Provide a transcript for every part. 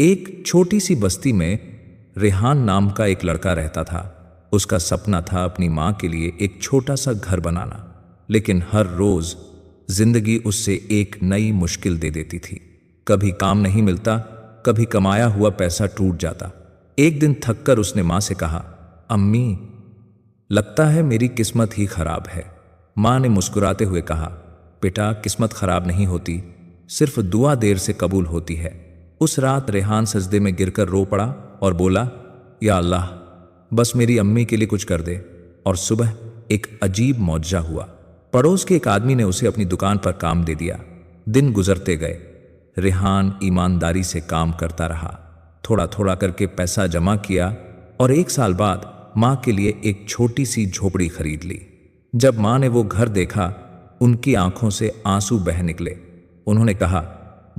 एक छोटी सी बस्ती में रेहान नाम का एक लड़का रहता था। उसका सपना था अपनी माँ के लिए एक छोटा सा घर बनाना, लेकिन हर रोज जिंदगी उससे एक नई मुश्किल दे देती थी। कभी काम नहीं मिलता, कभी कमाया हुआ पैसा टूट जाता। एक दिन थककर उसने माँ से कहा, अम्मी, लगता है मेरी किस्मत ही खराब है। माँ ने मुस्कुराते हुए कहा, बेटा, किस्मत खराब नहीं होती, सिर्फ दुआ देर से कबूल होती है। उस रात रेहान सजदे में गिरकर रो पड़ा और बोला, या अल्लाह, बस मेरी अम्मी के लिए कुछ कर दे। और सुबह एक अजीब मौजज़ा हुआ। पड़ोस के एक आदमी ने उसे अपनी दुकान पर काम दे दिया। दिन गुजरते गए। रेहान ईमानदारी से काम करता रहा, थोड़ा थोड़ा करके पैसा जमा किया और 1 साल बाद माँ के लिए एक छोटी सी झोपड़ी खरीद ली। जब माँ ने वो घर देखा, उनकी आंखों से आंसू बह निकले। उन्होंने कहा,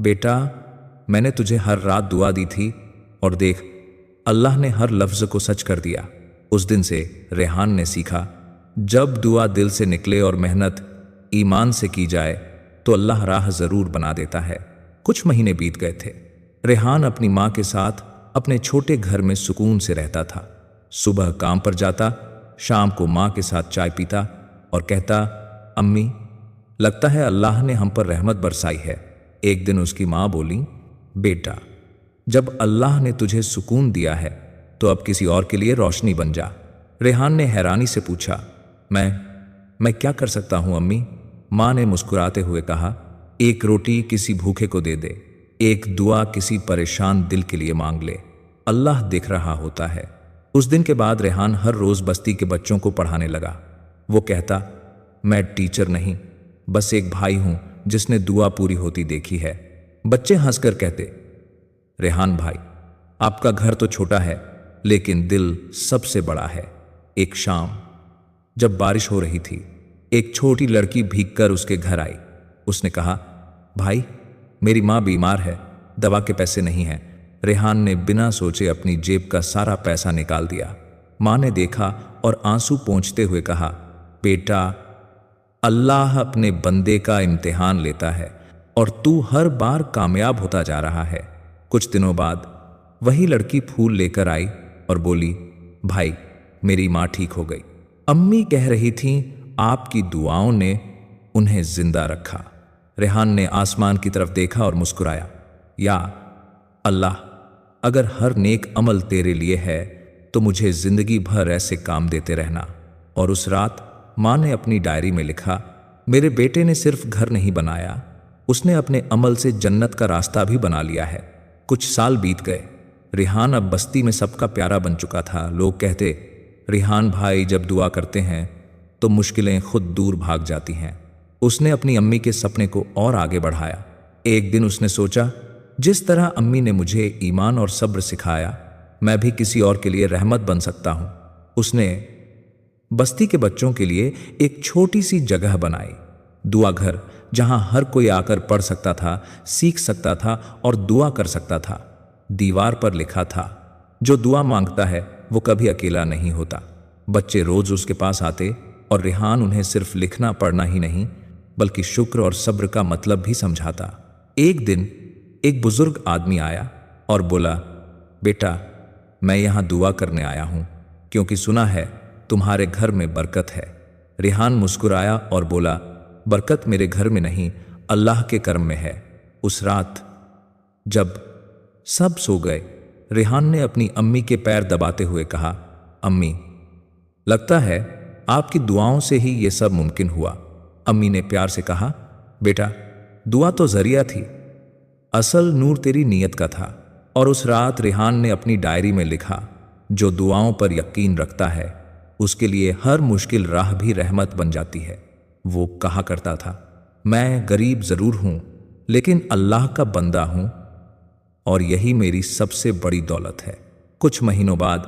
बेटा, मैंने तुझे हर रात दुआ दी थी और देख, अल्लाह ने हर लफ्ज़ को सच कर दिया। उस दिन से रेहान ने सीखा, जब दुआ दिल से निकले और मेहनत ईमान से की जाए तो अल्लाह राह ज़रूर बना देता है। कुछ महीने बीत गए थे। रेहान अपनी माँ के साथ अपने छोटे घर में सुकून से रहता था। सुबह काम पर जाता, शाम को माँ के साथ चाय पीता और कहता, अम्मी, लगता है अल्लाह ने हम पर रहमत बरसाई है। एक दिन उसकी माँ बोली, बेटा, जब अल्लाह ने तुझे सुकून दिया है तो अब किसी और के लिए रोशनी बन जा। रेहान ने हैरानी से पूछा, मैं क्या कर सकता हूँ अम्मी? माँ ने मुस्कुराते हुए कहा, एक रोटी किसी भूखे को दे दे, एक दुआ किसी परेशान दिल के लिए मांग ले, अल्लाह देख रहा होता है। उस दिन के बाद रेहान हर रोज बस्ती के बच्चों को पढ़ाने लगा। वो कहता, मैं टीचर नहीं, बस एक भाई हूं जिसने दुआ पूरी होती देखी है। बच्चे हंसकर कहते, रेहान भाई, आपका घर तो छोटा है लेकिन दिल सबसे बड़ा है। एक शाम जब बारिश हो रही थी, एक छोटी लड़की भीगकर उसके घर आई। उसने कहा, भाई, मेरी माँ बीमार है, दवा के पैसे नहीं हैं। रेहान ने बिना सोचे अपनी जेब का सारा पैसा निकाल दिया। माँ ने देखा और आंसू पोंछते हुए कहा, बेटा, अल्लाह अपने बंदे का इम्तिहान लेता है और तू हर बार कामयाब होता जा रहा है। कुछ दिनों बाद वही लड़की फूल लेकर आई और बोली, भाई, मेरी माँ ठीक हो गई। अम्मी कह रही थीं, आपकी दुआओं ने उन्हें जिंदा रखा। रेहान ने आसमान की तरफ देखा और मुस्कुराया, या अल्लाह, अगर हर नेक अमल तेरे लिए है तो मुझे जिंदगी भर ऐसे काम देते रहना। और उस रात माँ ने अपनी डायरी में लिखा, मेरे बेटे ने सिर्फ घर नहीं बनाया, उसने अपने अमल से जन्नत का रास्ता भी बना लिया है। कुछ साल बीत गए। रेहान अब बस्ती में सबका प्यारा बन चुका था। लोग कहते, रेहान भाई जब दुआ करते हैं तो मुश्किलें खुद दूर भाग जाती हैं। उसने अपनी अम्मी के सपने को और आगे बढ़ाया। एक दिन उसने सोचा, जिस तरह अम्मी ने मुझे ईमान और सब्र सिखाया, मैं भी किसी और के लिए रहमत बन सकता हूँ। उसने बस्ती के बच्चों के लिए एक छोटी सी जगह बनाई, दुआ घर, जहाँ हर कोई आकर पढ़ सकता था, सीख सकता था और दुआ कर सकता था। दीवार पर लिखा था, जो दुआ मांगता है वो कभी अकेला नहीं होता। बच्चे रोज उसके पास आते और रेहान उन्हें सिर्फ लिखना पढ़ना ही नहीं बल्कि शुक्र और सब्र का मतलब भी समझाता। एक दिन एक बुजुर्ग आदमी आया और बोला, बेटा, मैं यहाँ दुआ करने आया हूँ क्योंकि सुना है तुम्हारे घर में बरकत है। रेहान मुस्कुराया और बोला, बरकत मेरे घर में नहीं, अल्लाह के करम में है। उस रात जब सब सो गए, रेहान ने अपनी अम्मी के पैर दबाते हुए कहा, अम्मी, लगता है आपकी दुआओं से ही ये सब मुमकिन हुआ। अम्मी ने प्यार से कहा, बेटा, दुआ तो जरिया थी, असल नूर तेरी नीयत का था। और उस रात रेहान ने अपनी डायरी में लिखा, जो दुआओं पर यकीन रखता है उसके लिए हर मुश्किल राह भी रहमत बन जाती है। वो कहा करता था, मैं गरीब जरूर हूं लेकिन अल्लाह का बंदा हूं और यही मेरी सबसे बड़ी दौलत है। कुछ महीनों बाद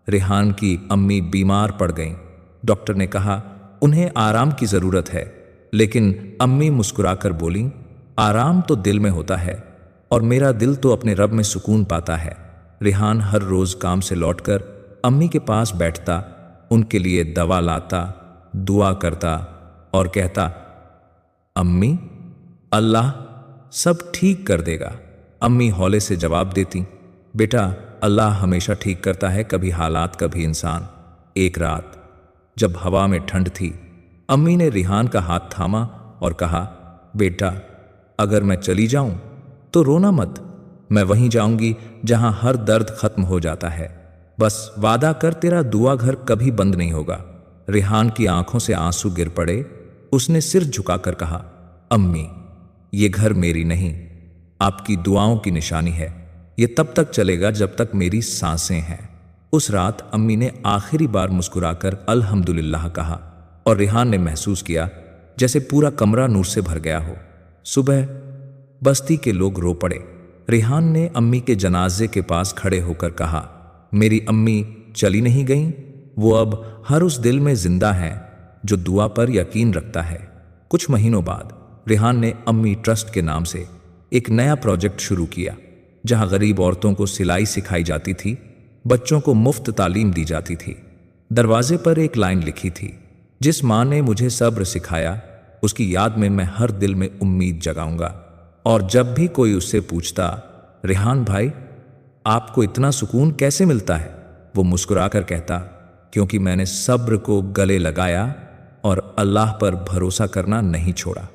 रेहान की अम्मी बीमार पड़ गईं। डॉक्टर ने कहा, उन्हें आराम की जरूरत है, लेकिन अम्मी मुस्कुराकर बोली, आराम तो दिल में होता है और मेरा दिल तो अपने रब में सुकून पाता है। रेहान हर रोज काम से लौटकर अम्मी के पास बैठता, उनके लिए दवा लाता, दुआ करता और कहता, अम्मी, अल्लाह सब ठीक कर देगा। अम्मी हौले से जवाब देती, बेटा अल्लाह हमेशा ठीक करता है, कभी हालात कभी इंसान। एक रात जब हवा में ठंड थी, अम्मी ने रिहान का हाथ थामा और कहा, बेटा अगर मैं चली जाऊं तो रोना मत, मैं वहीं जाऊंगी जहां हर दर्द खत्म हो जाता है, बस वादा कर तेरा दुआ घर कभी बंद नहीं होगा। रिहान की आंखों से आंसू गिर पड़े। उसने सिर झुकाकर कहा, अम्मी ये घर मेरी नहीं, आपकी दुआओं की निशानी है, ये तब तक चलेगा जब तक मेरी सांसें हैं। उस रात अम्मी ने आखिरी बार मुस्कुराकर अल्हम्दुलिल्लाह कहा और रिहान ने महसूस किया जैसे पूरा कमरा नूर से भर गया हो। सुबह बस्ती के लोग रो पड़े। रिहान ने अम्मी के जनाजे के पास खड़े होकर कहा, मेरी अम्मी चली नहीं गईं, वो अब हर उस दिल में जिंदा है जो दुआ पर यकीन रखता है। कुछ महीनों बाद रिहान ने अम्मी ट्रस्ट के नाम से एक नया प्रोजेक्ट शुरू किया, जहां गरीब औरतों को सिलाई सिखाई जाती थी, बच्चों को मुफ्त तालीम दी जाती थी। दरवाजे पर एक लाइन लिखी थी, जिस माँ ने मुझे सब्र सिखाया उसकी याद में मैं हर दिल में उम्मीद जगाऊंगा। और जब भी कोई उससे पूछता, रिहान भाई आपको इतना सुकून कैसे मिलता है, वो मुस्कुराकर कहता, क्योंकि मैंने सब्र को गले लगाया और अल्लाह पर भरोसा करना नहीं छोड़ा।